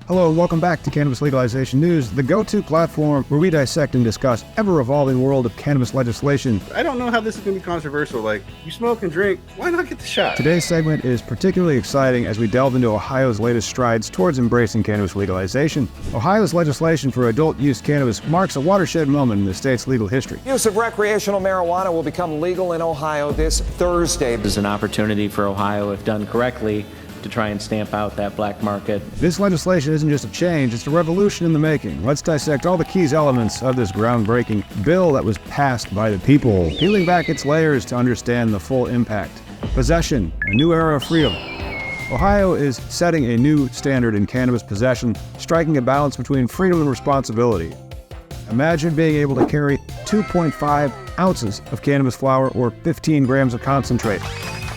Hello and welcome back to Cannabis Legalization News, the go-to platform where we dissect and discuss ever-evolving world of cannabis legislation. I don't know how this is going to be controversial. Like, you smoke and drink, why not get the shot? Today's segment is particularly exciting as we delve into Ohio's latest strides towards embracing cannabis legalization. Ohio's legislation for adult-use cannabis marks a watershed moment in the state's legal history. Use of recreational marijuana will become legal in Ohio this Thursday. This is an opportunity for Ohio, if done correctly, to try and stamp out that black market. This legislation isn't just a change, it's a revolution in the making. Let's dissect all the key elements of this groundbreaking bill that was passed by the people, peeling back its layers to understand the full impact. Possession, a new era of freedom. Ohio is setting a new standard in cannabis possession, striking a balance between freedom and responsibility. Imagine being able to carry 2.5 ounces of cannabis flower or 15 grams of concentrate.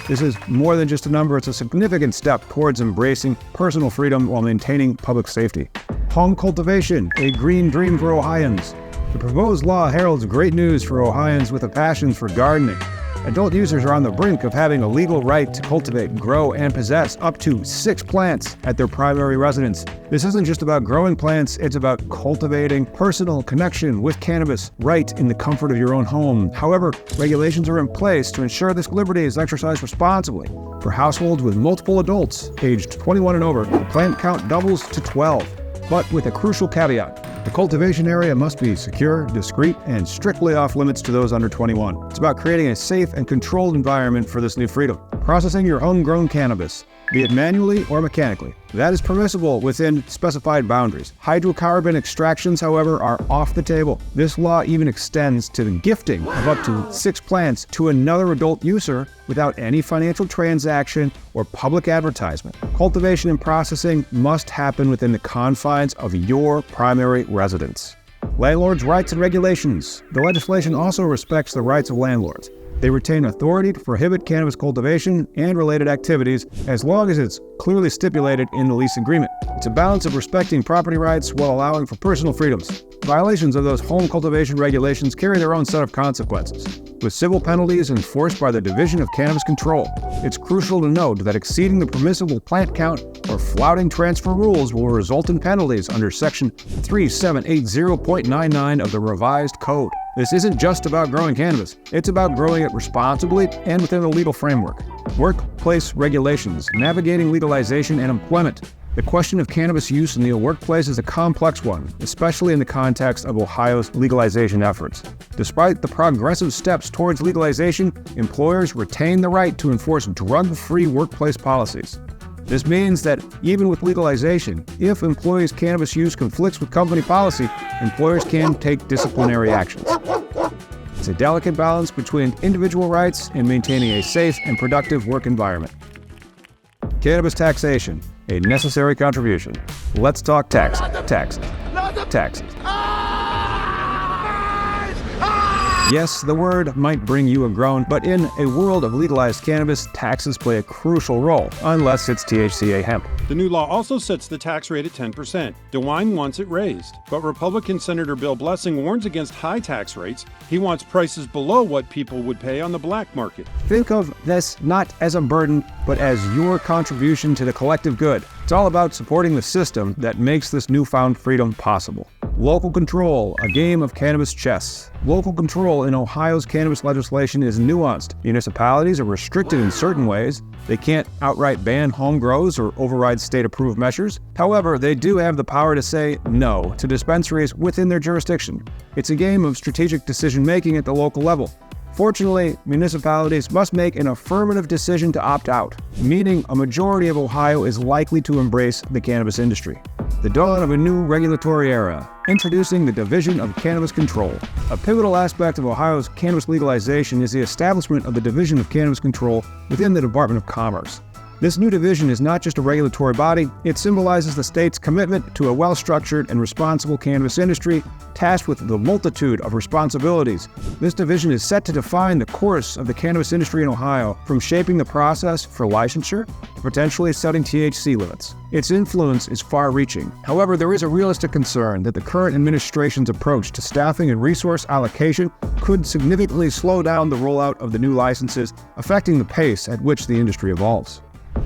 This is more than just a number, it's a significant step towards embracing personal freedom while maintaining public safety. Home cultivation, a green dream for Ohioans. The proposed law heralds great news for Ohioans with a passion for gardening. Adult users are on the brink of having a legal right to cultivate, grow, and possess up to 6 plants at their primary residence. This isn't just about growing plants, it's about cultivating personal connection with cannabis right in the comfort of your own home. However, regulations are in place to ensure this liberty is exercised responsibly. For households with multiple adults aged 21 and over, the plant count doubles to 12, but with a crucial caveat. The cultivation area must be secure, discreet, and strictly off limits to those under 21. It's about creating a safe and controlled environment for this new freedom. Processing your homegrown cannabis, be it manually or mechanically, that is permissible within specified boundaries. Hydrocarbon extractions, however, are off the table. This law even extends to the gifting of up to 6 plants to another adult user without any financial transaction or public advertisement. Cultivation and processing must happen within the confines of your primary residence. Landlords' rights and regulations. The legislation also respects the rights of landlords. They retain authority to prohibit cannabis cultivation and related activities as long as it's clearly stipulated in the lease agreement. It's a balance of respecting property rights while allowing for personal freedoms. Violations of those home cultivation regulations carry their own set of consequences, with civil penalties enforced by the Division of Cannabis Control. It's crucial to note that exceeding the permissible plant count or flouting transfer rules will result in penalties under Section 3780.99 of the revised code. This isn't just about growing cannabis, it's about growing it responsibly and within a legal framework. Workplace regulations, navigating legalization and employment. The question of cannabis use in the workplace is a complex one, especially in the context of Ohio's legalization efforts. Despite the progressive steps towards legalization, employers retain the right to enforce drug-free workplace policies. This means that even with legalization, if employees' cannabis use conflicts with company policy, employers can take disciplinary actions. It's a delicate balance between individual rights and maintaining a safe and productive work environment. Cannabis taxation, a necessary contribution. Let's talk taxes. Yes, the word might bring you a groan, but in a world of legalized cannabis, taxes play a crucial role, unless it's THCA hemp. The new law also sets the tax rate at 10%. DeWine wants it raised, but Republican Senator Bill Blessing warns against high tax rates. He wants prices below what people would pay on the black market. Think of this not as a burden, but as your contribution to the collective good. It's all about supporting the system that makes this newfound freedom possible. Local control, a game of cannabis chess. Local control in Ohio's cannabis legislation is nuanced. Municipalities are restricted in certain ways. They can't outright ban home grows or override state-approved measures. However, they do have the power to say no to dispensaries within their jurisdiction. It's a game of strategic decision-making at the local level. Fortunately, municipalities must make an affirmative decision to opt out, meaning a majority of Ohio is likely to embrace the cannabis industry. The dawn of a new regulatory era, introducing the Division of Cannabis Control. A pivotal aspect of Ohio's cannabis legalization is the establishment of the Division of Cannabis Control within the Department of Commerce. This new division is not just a regulatory body, it symbolizes the state's commitment to a well-structured and responsible cannabis industry tasked with the multitude of responsibilities. This division is set to define the course of the cannabis industry in Ohio, from shaping the process for licensure to potentially setting THC limits. Its influence is far-reaching. However, there is a realistic concern that the current administration's approach to staffing and resource allocation could significantly slow down the rollout of the new licenses, affecting the pace at which the industry evolves.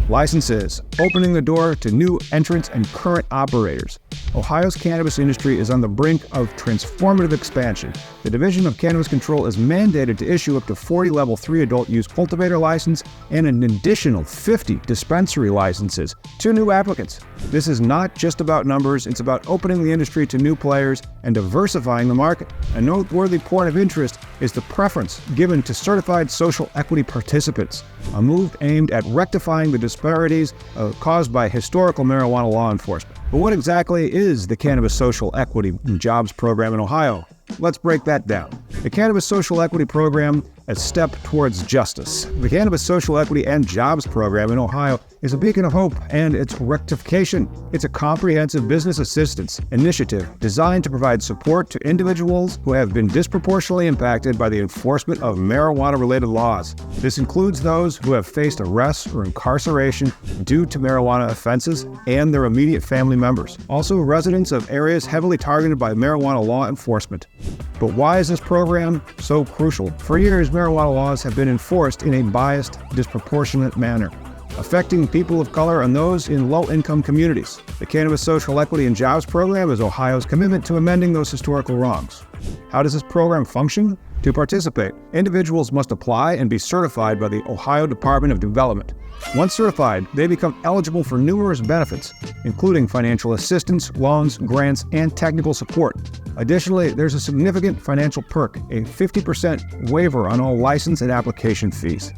Licenses, opening the door to new entrants and current operators. Ohio's cannabis industry is on the brink of transformative expansion. The Division of Cannabis Control is mandated to issue up to 40 Level 3 adult use cultivator licenses and an additional 50 dispensary licenses to new applicants. This is not just about numbers, it's about opening the industry to new players and diversifying the market. A noteworthy point of interest is the preference given to certified social equity participants, a move aimed at rectifying the disparities caused by historical marijuana law enforcement. But what exactly is the Cannabis Social Equity Jobs Program in Ohio? Let's break that down. The Cannabis Social Equity Program, a step towards justice. The Cannabis Social Equity and Jobs Program in Ohio is a beacon of hope and its rectification. It's a comprehensive business assistance initiative designed to provide support to individuals who have been disproportionately impacted by the enforcement of marijuana-related laws. This includes those who have faced arrest or incarceration due to marijuana offenses and their immediate family members. Also, residents of areas heavily targeted by marijuana law enforcement. But why is this program so crucial? For years, marijuana laws have been enforced in a biased, disproportionate manner, affecting people of color and those in low-income communities. The Cannabis Social Equity and Jobs Program is Ohio's commitment to amending those historical wrongs. How does this program function? To participate, individuals must apply and be certified by the Ohio Department of Development. Once certified, they become eligible for numerous benefits, including financial assistance, loans, grants, and technical support. Additionally, there's a significant financial perk, a 50% waiver on all license and application fees.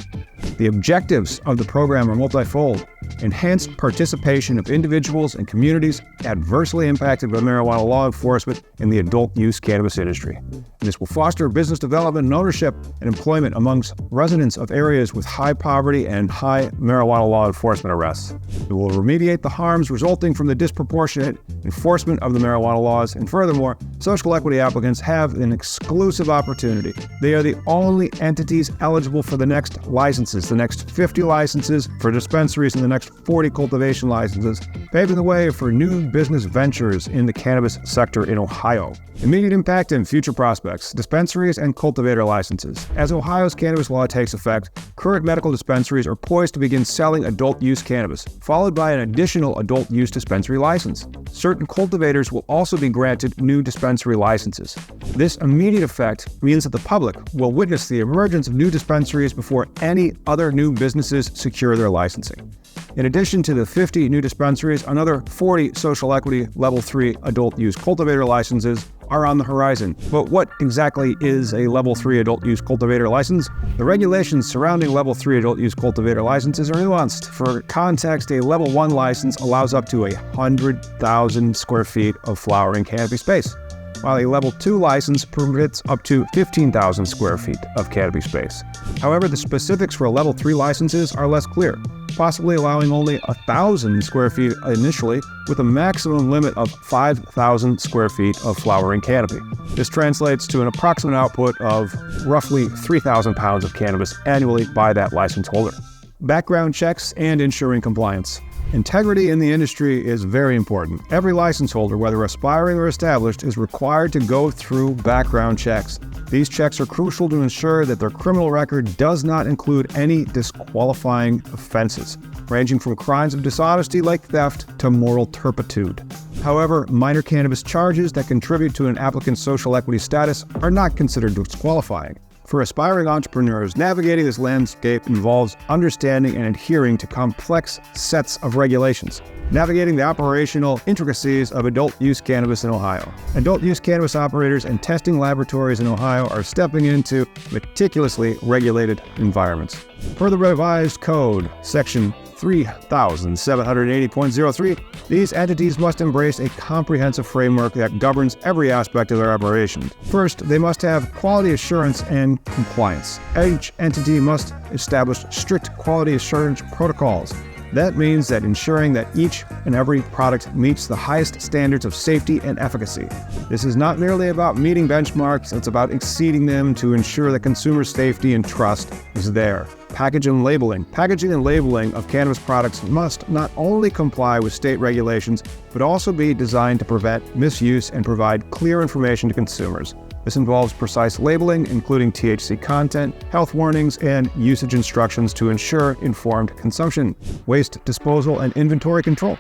The objectives of the program are multifold: enhanced participation of individuals and communities adversely impacted by marijuana law enforcement in the adult use cannabis industry. And this will foster business development and ownership and employment amongst residents of areas with high poverty and high marijuana law enforcement arrests. It will remediate the harms resulting from the disproportionate enforcement of the marijuana laws, and furthermore, social equity applicants have an exclusive opportunity. They are the only entities eligible for the next licenses, the next 50 licenses for dispensaries and the next 40 cultivation licenses, paving the way for new business ventures in the cannabis sector in Ohio. Immediate impact and future prospects: dispensaries and cultivator licenses. As Ohio's cannabis law takes effect, current medical dispensaries are poised to begin selling adult use cannabis, followed by an additional adult use dispensary license. Certain cultivators will also be granted new dispensary licenses. This immediate effect means that the public will witness the emergence of new dispensaries before any other new businesses secure their licensing. In addition to the 50 new dispensaries, another 40 social equity level 3 adult use cultivator licenses are on the horizon. But what exactly is a level 3 adult use cultivator license? The regulations surrounding level 3 adult use cultivator licenses are nuanced. For context, a level 1 license allows up to 100,000 square feet of flowering canopy space, while a level 2 license permits up to 15,000 square feet of canopy space. However, the specifics for level 3 licenses are less clear, possibly allowing only 1,000 square feet initially, with a maximum limit of 5,000 square feet of flowering canopy. This translates to an approximate output of roughly 3,000 pounds of cannabis annually by that license holder. Background checks and ensuring compliance. Integrity in the industry is very important. Every license holder, whether aspiring or established, is required to go through background checks. These checks are crucial to ensure that their criminal record does not include any disqualifying offenses, ranging from crimes of dishonesty like theft to moral turpitude. However, minor cannabis charges that contribute to an applicant's social equity status are not considered disqualifying. For aspiring entrepreneurs, navigating this landscape involves understanding and adhering to complex sets of regulations, navigating the operational intricacies of adult use cannabis in Ohio. Adult use cannabis operators and testing laboratories in Ohio are stepping into meticulously regulated environments. Per the revised code, section 3780.03, these entities must embrace a comprehensive framework that governs every aspect of their operation. First, they must have quality assurance and compliance. Each entity must establish strict quality assurance protocols. That means that ensuring that each and every product meets the highest standards of safety and efficacy. This is not merely about meeting benchmarks, it's about exceeding them to ensure that consumer safety and trust is there. Packaging and labeling. Packaging and labeling of cannabis products must not only comply with state regulations, but also be designed to prevent misuse and provide clear information to consumers. This involves precise labeling, including THC content, health warnings, and usage instructions to ensure informed consumption. Waste disposal and inventory control.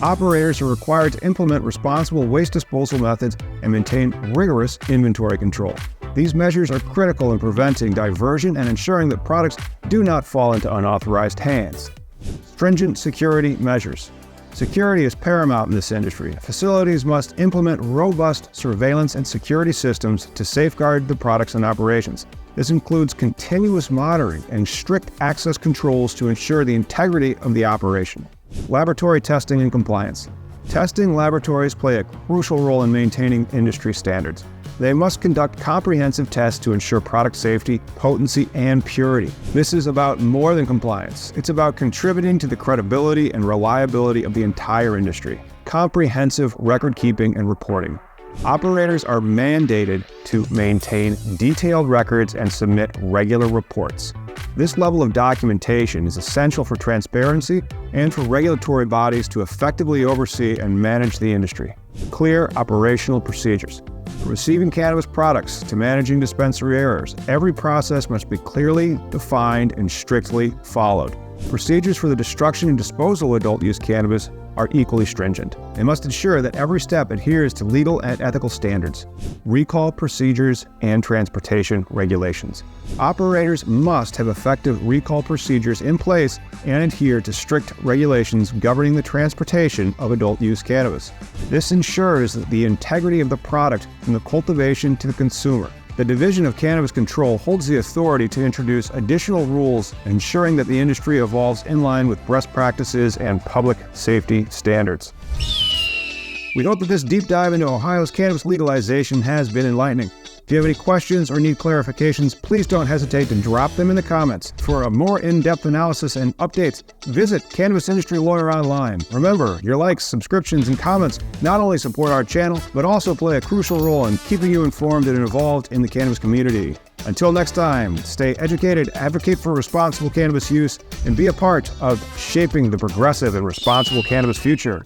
Operators are required to implement responsible waste disposal methods and maintain rigorous inventory control. These measures are critical in preventing diversion and ensuring that products do not fall into unauthorized hands. Stringent security measures. Security is paramount in this industry. Facilities must implement robust surveillance and security systems to safeguard the products and operations. This includes continuous monitoring and strict access controls to ensure the integrity of the operation. Laboratory testing and compliance. Testing laboratories play a crucial role in maintaining industry standards. They must conduct comprehensive tests to ensure product safety, potency, and purity. This is about more than compliance. It's about contributing to the credibility and reliability of the entire industry. Comprehensive record keeping and reporting. Operators are mandated to maintain detailed records and submit regular reports. This level of documentation is essential for transparency and for regulatory bodies to effectively oversee and manage the industry. Clear operational procedures. From receiving cannabis products to managing dispensary errors, every process must be clearly defined and strictly followed. Procedures for the destruction and disposal of adult-use cannabis are equally stringent. They must ensure that every step adheres to legal and ethical standards, recall procedures, and transportation regulations. Operators must have effective recall procedures in place and adhere to strict regulations governing the transportation of adult-use cannabis. This ensures the integrity of the product from the cultivation to the consumer. The Division of Cannabis Control holds the authority to introduce additional rules, ensuring that the industry evolves in line with best practices and public safety standards. We hope that this deep dive into Ohio's cannabis legalization has been enlightening. If you have any questions or need clarifications, please don't hesitate to drop them in the comments. For a more in-depth analysis and updates, visit Cannabis Industry Lawyer online. Remember, your likes, subscriptions, and comments not only support our channel, but also play a crucial role in keeping you informed and involved in the cannabis community. Until next time, stay educated, advocate for responsible cannabis use, and be a part of shaping the progressive and responsible cannabis future.